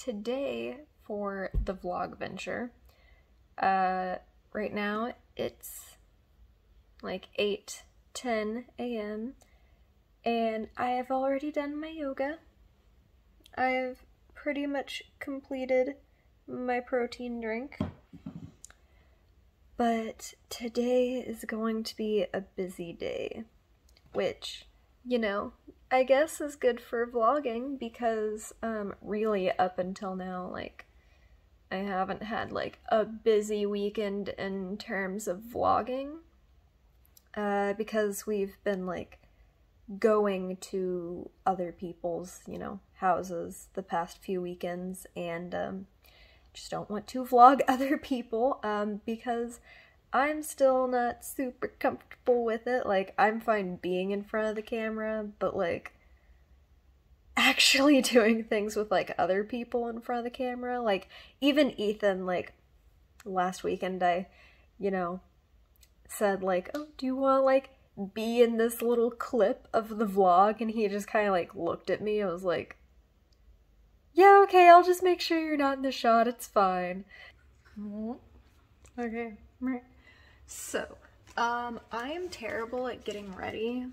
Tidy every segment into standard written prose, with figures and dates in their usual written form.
today for the vlog venture, right now it's like 8:10 a.m. and I have already done my yoga. I've pretty much completed my protein drink. But today is going to be a busy day, which, you know, I guess is good for vlogging because really up until now, like, I haven't had like a busy weekend in terms of vlogging because we've been like going to other people's, you know, houses the past few weekends, and just don't want to vlog other people because I'm still not super comfortable with it. Like, I'm fine being in front of the camera, but like actually doing things with like other people in front of the camera, like even Ethan, like last weekend I, you know, said like, oh, do you want to like be in this little clip of the vlog? And he just kind of like looked at me. I was like, yeah, okay, I'll just make sure you're not in the shot, it's fine. Okay, right. So, I am terrible at getting ready.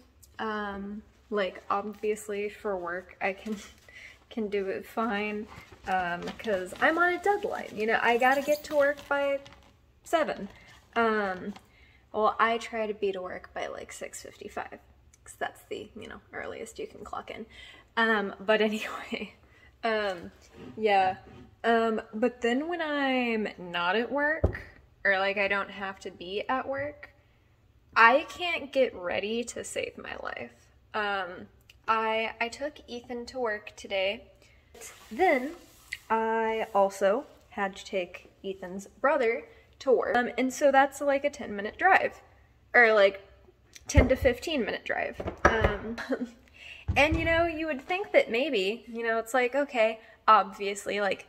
Like, obviously for work, I can do it fine, because I'm on a deadline, you know, I gotta get to work by 7. Well, I try to be to work by like 6:55, because that's the, you know, earliest you can clock in. But anyway. Yeah, but then when I'm not at work, or like I don't have to be at work, I can't get ready to save my life. I took Ethan to work today, then I also had to take Ethan's brother to work, and so that's like a 10-minute drive, or like 10 to 15-minute drive, and, you know, you would think that maybe, you know, it's like, okay, obviously, like,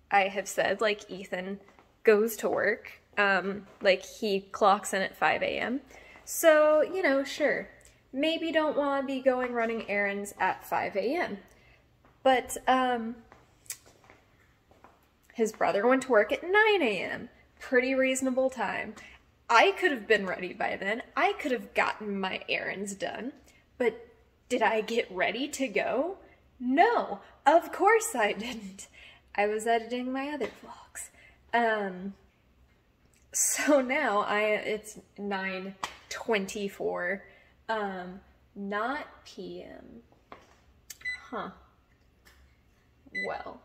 I have said, like, Ethan goes to work, like, he clocks in at 5 a.m., so, you know, sure, maybe don't want to be going running errands at 5 a.m., but, his brother went to work at 9 a.m., pretty reasonable time. I could have been ready by then, I could have gotten my errands done, but did I get ready to go? No, of course I didn't. I was editing my other vlogs. So now it's 9:24, not p.m. Huh. Well,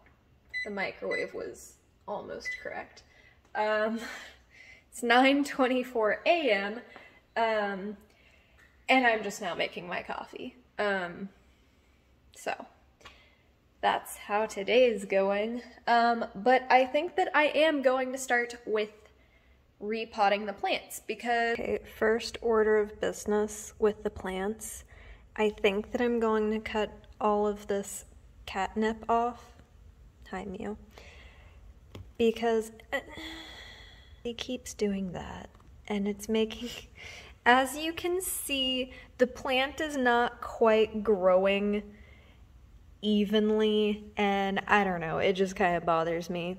the microwave was almost correct. It's 9:24 a.m., and I'm just now making my coffee. So that's how today's going. But I think that I am going to start with repotting the plants because, okay, first order of business with the plants, I think that I'm going to cut all of this catnip off. Hi, Mew. Because he keeps doing that, and it's making, as you can see, the plant is not quite growing evenly, and I don't know, it just kind of bothers me.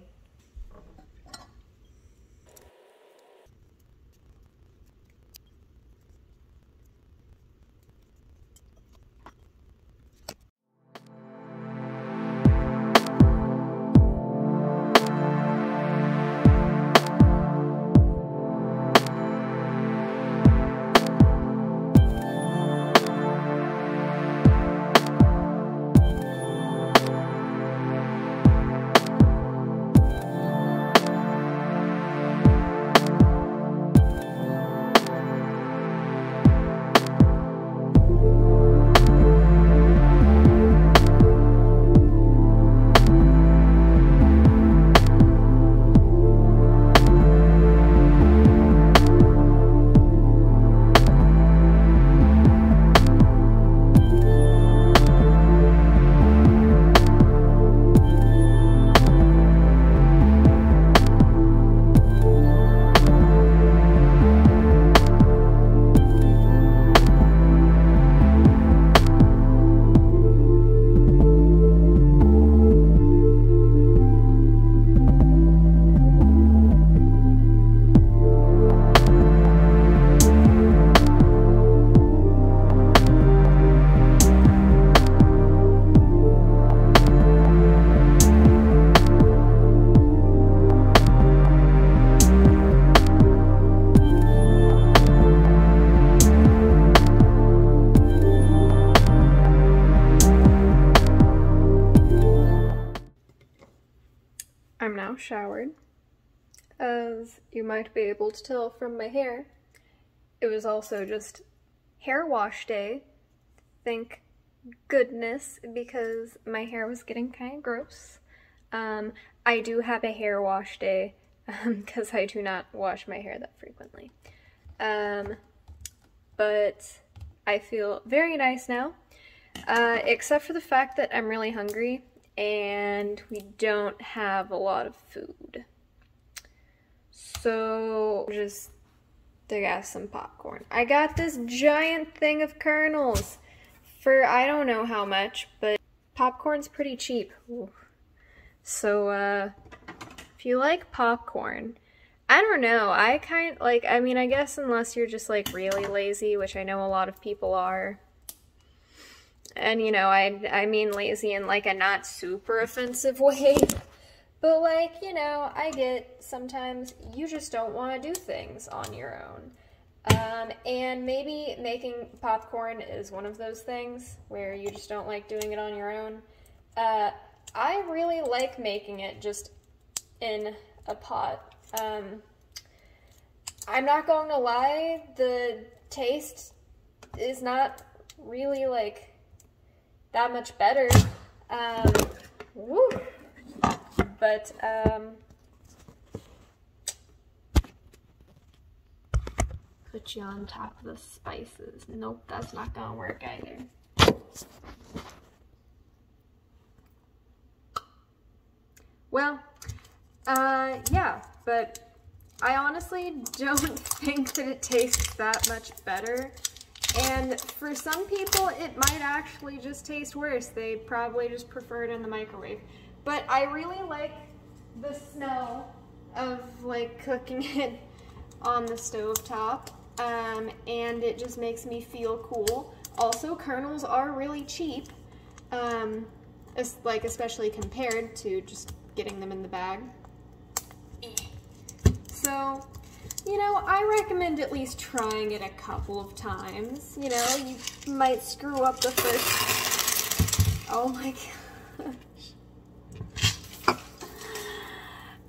now showered. As you might be able to tell from my hair, it was also just hair wash day. Thank goodness, because my hair was getting kind of gross. I do have a hair wash day because I do not wash my hair that frequently. But I feel very nice now, except for the fact that I'm really hungry and we don't have a lot of food. So just to get some popcorn. I got this giant thing of kernels for I don't know how much, but popcorn's pretty cheap. Ooh. So if you like popcorn, I don't know, I mean, I guess unless you're just like really lazy, which I know a lot of people are. And you know, I mean lazy in like a not super offensive way. But like, you know, I get sometimes you just don't want to do things on your own. And maybe making popcorn is one of those things where you just don't like doing it on your own. I really like making it just in a pot. I'm not going to lie, the taste is not really like that much better. Woo! But, put you on top of the spices. Nope, that's not gonna work either. Well, yeah, but I honestly don't think that it tastes that much better. And for some people, it might actually just taste worse. They probably just prefer it in the microwave. But I really like the smell of like cooking it on the stovetop, and it just makes me feel cool. Also, kernels are really cheap, especially compared to just getting them in the bag. So, you know, I recommend at least trying it a couple of times. You know, you might screw up the first. Oh my god.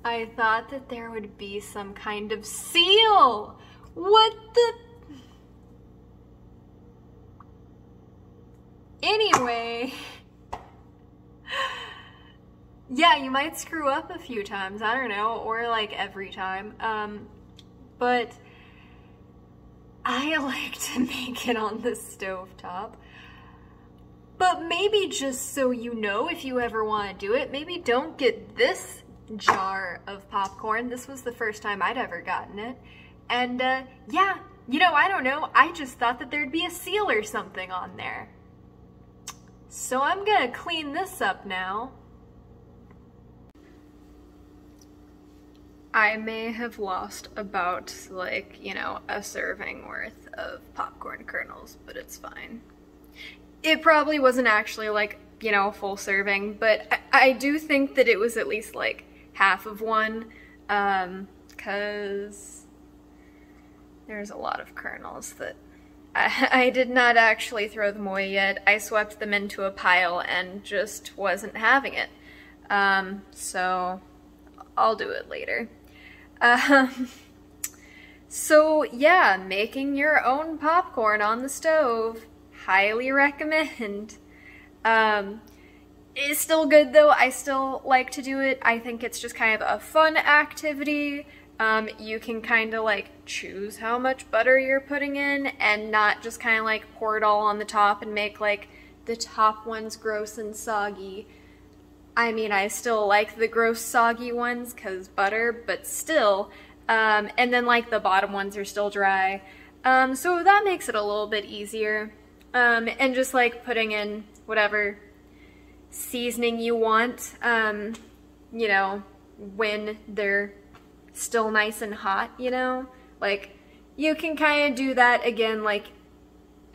I thought that there would be some kind of seal. What the? Anyway. Yeah, you might screw up a few times, I don't know, or like every time. But I like to make it on the stovetop. But maybe just so you know, if you ever want to do it, maybe don't get this jar of popcorn. This was the first time I'd ever gotten it. And yeah, you know, I don't know. I just thought that there'd be a seal or something on there. So I'm gonna clean this up now. I may have lost about, like, you know, a serving worth of popcorn kernels, but it's fine. It probably wasn't actually, like, you know, a full serving, but I do think that it was at least, like, half of one, because there's a lot of kernels that I did not actually throw them away yet. I swept them into a pile and just wasn't having it. So I'll do it later. So yeah, making your own popcorn on the stove, highly recommend. It's still good though, I still like to do it. I think it's just kind of a fun activity. You can kind of like choose how much butter you're putting in and not just kind of like pour it all on the top and make like the top ones gross and soggy. I mean, I still like the gross soggy ones because butter, but still. And then like the bottom ones are still dry. So that makes it a little bit easier. And just like putting in whatever seasoning you want, you know, when they're still nice and hot, you know? Like, you can kind of do that again, like,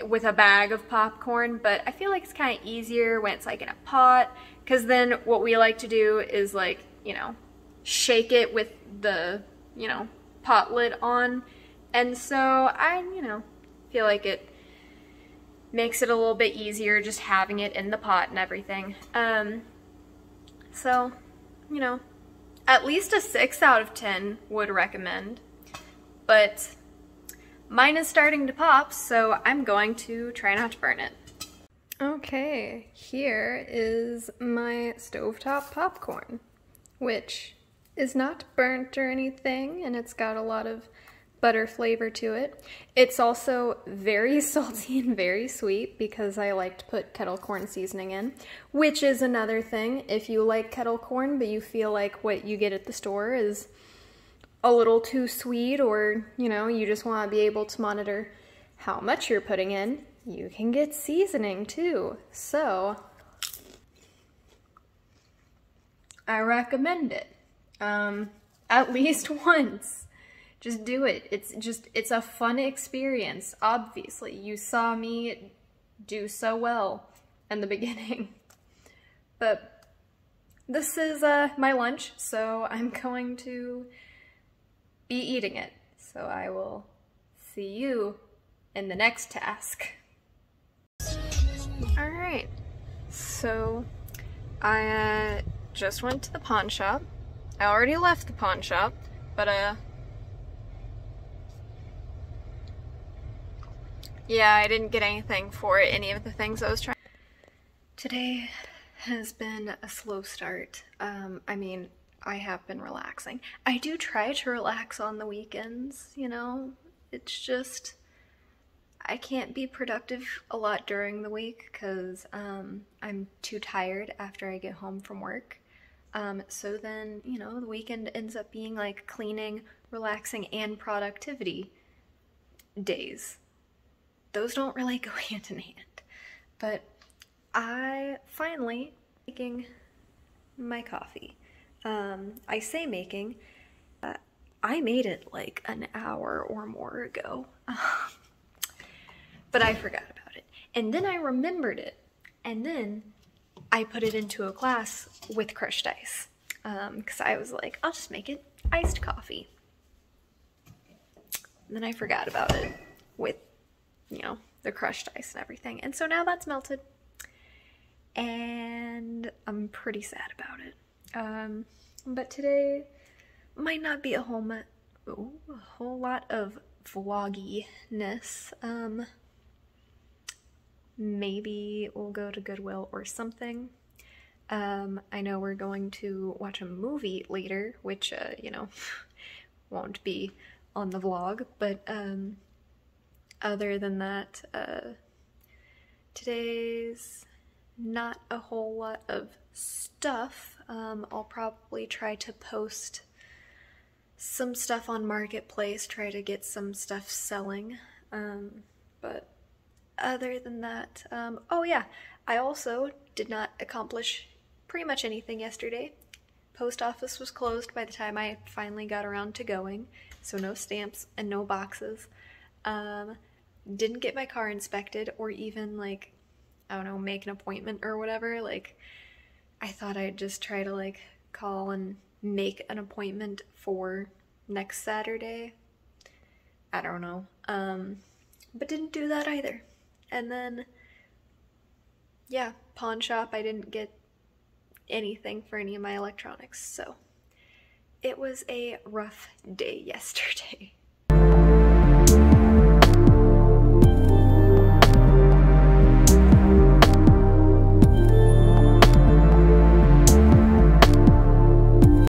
with a bag of popcorn, but I feel like it's kind of easier when it's like in a pot, because then what we like to do is like, you know, shake it with the, you know, pot lid on, and so I, you know, feel like it makes it a little bit easier just having it in the pot and everything. So, you know, at least a 6 out of 10 would recommend. But mine is starting to pop, so I'm going to try not to burn it. Okay, here is my stovetop popcorn, which is not burnt or anything, and it's got a lot of butter flavor to it. It's also very salty and very sweet because I like to put kettle corn seasoning in, which is another thing. If you like kettle corn but you feel like what you get at the store is a little too sweet, or you just want to be able to monitor how much you're putting in, you can get seasoning too. So I recommend it at least once. Just do it. It's a fun experience. Obviously, you saw me do so well in the beginning. But this is my lunch, so I'm going to be eating it. So I will see you in the next task. Alright, so I just went to the pawn shop. I already left the pawn shop, but yeah, I didn't get anything for any of the things I was trying. Today has been a slow start. I mean, I have been relaxing. I do try to relax on the weekends, it's just I can't be productive a lot during the week because I'm too tired after I get home from work. So then, the weekend ends up being like cleaning, relaxing, and productivity days. Those don't really go hand in hand. But I finally making my coffee. I say making, I made it like an hour or more ago. But I forgot about it. And then I remembered it. And then I put it into a glass with crushed ice. Because I was like, I'll just make it iced coffee. And then I forgot about it with, the crushed ice and everything. And so now that's melted. And I'm pretty sad about it. But today might not be a whole lot of vlogginess. Maybe we'll go to Goodwill or something. I know we're going to watch a movie later, which, won't be on the vlog, but, other than that, today's not a whole lot of stuff. I'll probably try to post some stuff on Marketplace, try to get some stuff selling, but other than that, oh yeah, I also did not accomplish pretty much anything yesterday. Post office was closed by the time I finally got around to going, so no stamps and no boxes. Didn't get my car inspected or even, like, I don't know, make an appointment or whatever. Like, I thought I'd just try to, like, call and make an appointment for next Saturday. I don't know. But didn't do that either. And then, yeah, pawn shop, I didn't get anything for any of my electronics, so it was a rough day yesterday.